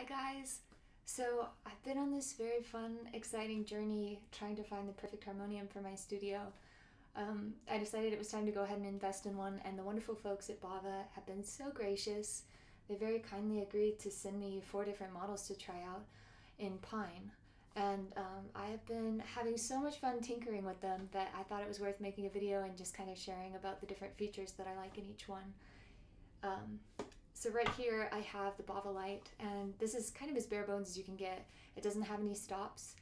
guys! So I've been on this very fun, exciting journey trying to find the perfect harmonium for my studio. I decided it was time to go ahead and invest in one, and the wonderful folks at Bhava have been so gracious. They very kindly agreed to send me 4 different models to try out in pine. And I have been having so much fun tinkering with them that I thought it was worth making a video and just kind of sharing about the different features that I like in each one. So right here I have the Bhava light, and this is kind of as bare bones as you can get. It doesn't have any stops,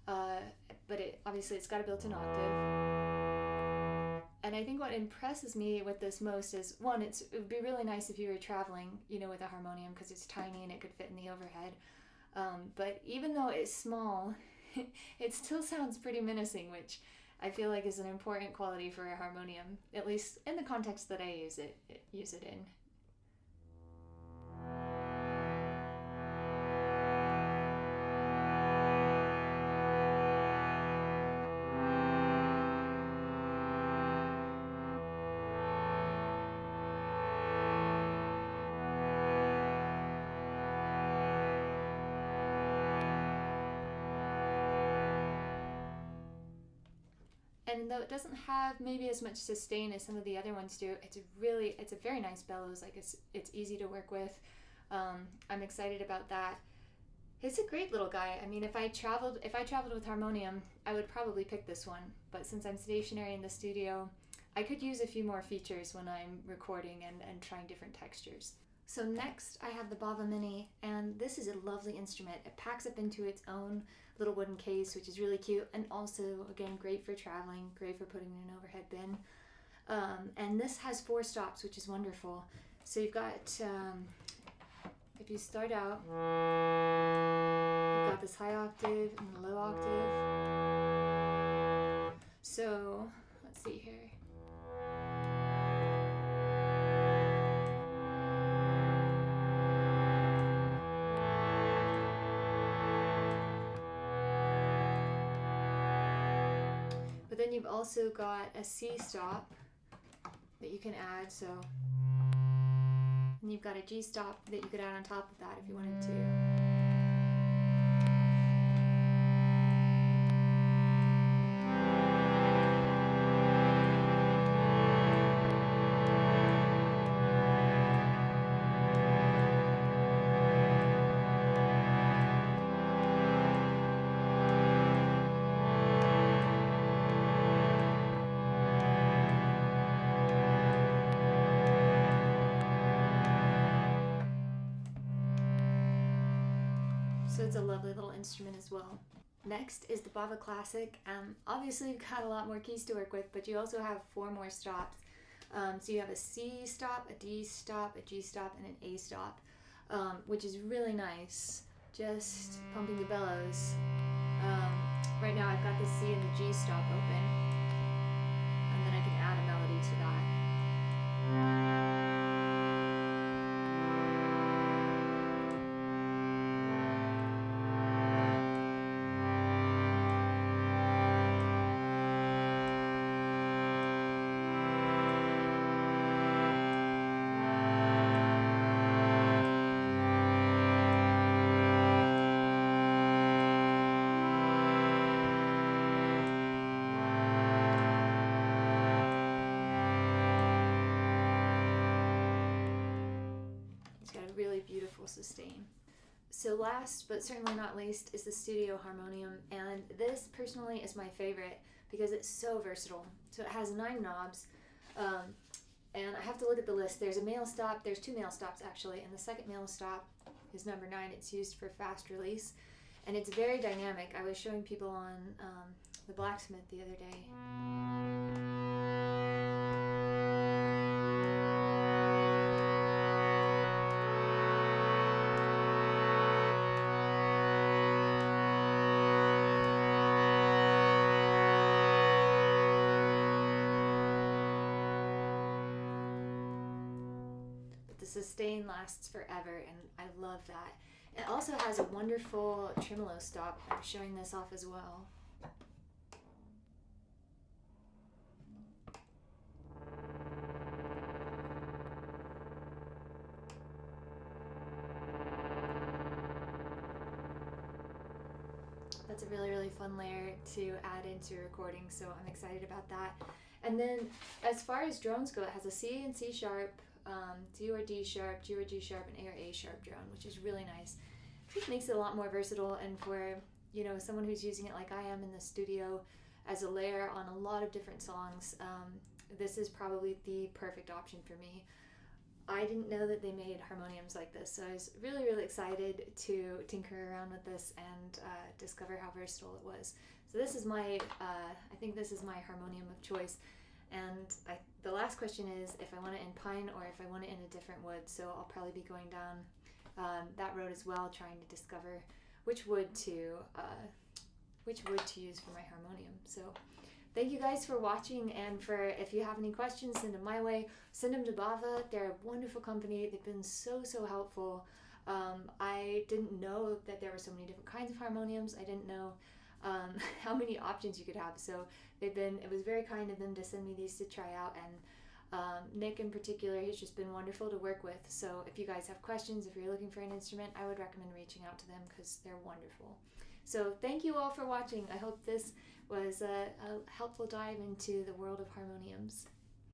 but obviously it's got a built-in octave. And I think what impresses me with this most is, one, it would be really nice if you were traveling, with a harmonium, because it's tiny and it could fit in the overhead. But even though it's small, it still sounds pretty menacing, which I feel like is an important quality for a harmonium, at least in the context that I use it in. And though it doesn't have maybe as much sustain as some of the other ones do, it's a very nice bellows. Like it's easy to work with. I'm excited about that. It's a great little guy. I mean, if I traveled with harmonium, I would probably pick this one. But since I'm stationary in the studio, I could use a few more features when I'm recording and trying different textures. So next I have the Bhava Mini, and this is a lovely instrument. It packs up into its own little wooden case, which is really cute, and also, again, great for traveling, great for putting in an overhead bin. And this has 4 stops, which is wonderful. So you've got, if you start out, you've got this high octave and the low octave. So, let's see here. But then you've also got a C stop that you can add, and you've got a G stop that you could add on top of that if you wanted to. So it's a lovely little instrument as well. Next is the Bhava Classic. Obviously you've got a lot more keys to work with, but you also have 4 more stops. So you have a C stop, a D stop, a G stop, and an A stop, which is really nice. Just pumping the bellows. Right now I've got the C and the G stop open, and then I can add a melody to that. Really beautiful sustain. So last but certainly not least is the Studio Harmonium, and this personally is my favorite because it's so versatile. So it has 9 knobs, and I have to look at the list. There's a male stop, there's 2 male stops actually, and the second male stop is number 9. It's used for fast release, and it's very dynamic. I was showing people on the blacksmith the other day. The sustain lasts forever, and I love that. It also has a wonderful tremolo stop. I'm showing this off as well. That's a really, really fun layer to add into recording, so I'm excited about that. And then as far as drones go, it has a C and C sharp, D or D sharp, G or G sharp, and A or A sharp drone, which is really nice. It makes it a lot more versatile, and for, you know, someone who's using it like I am in the studio as a layer on a lot of different songs, this is probably the perfect option for me. I didn't know that they made harmoniums like this, so I was really, really excited to tinker around with this and discover how versatile it was. So this is my, I think this is my harmonium of choice. And the last question is if I want it in pine or if I want it in a different wood. So I'll probably be going down that road as well, trying to discover which wood to use for my harmonium. So thank you guys for watching, and if you have any questions, send them my way. Send them to Bhava. They're a wonderful company. They've been so helpful. I didn't know that there were so many different kinds of harmoniums. I didn't know how many options you could have. So it was very kind of them to send me these to try out, and Nick in particular, he's just been wonderful to work with. So if you guys have questions, if you're looking for an instrument, I would recommend reaching out to them because they're wonderful. So thank you all for watching. I hope this was a helpful dive into the world of harmoniums.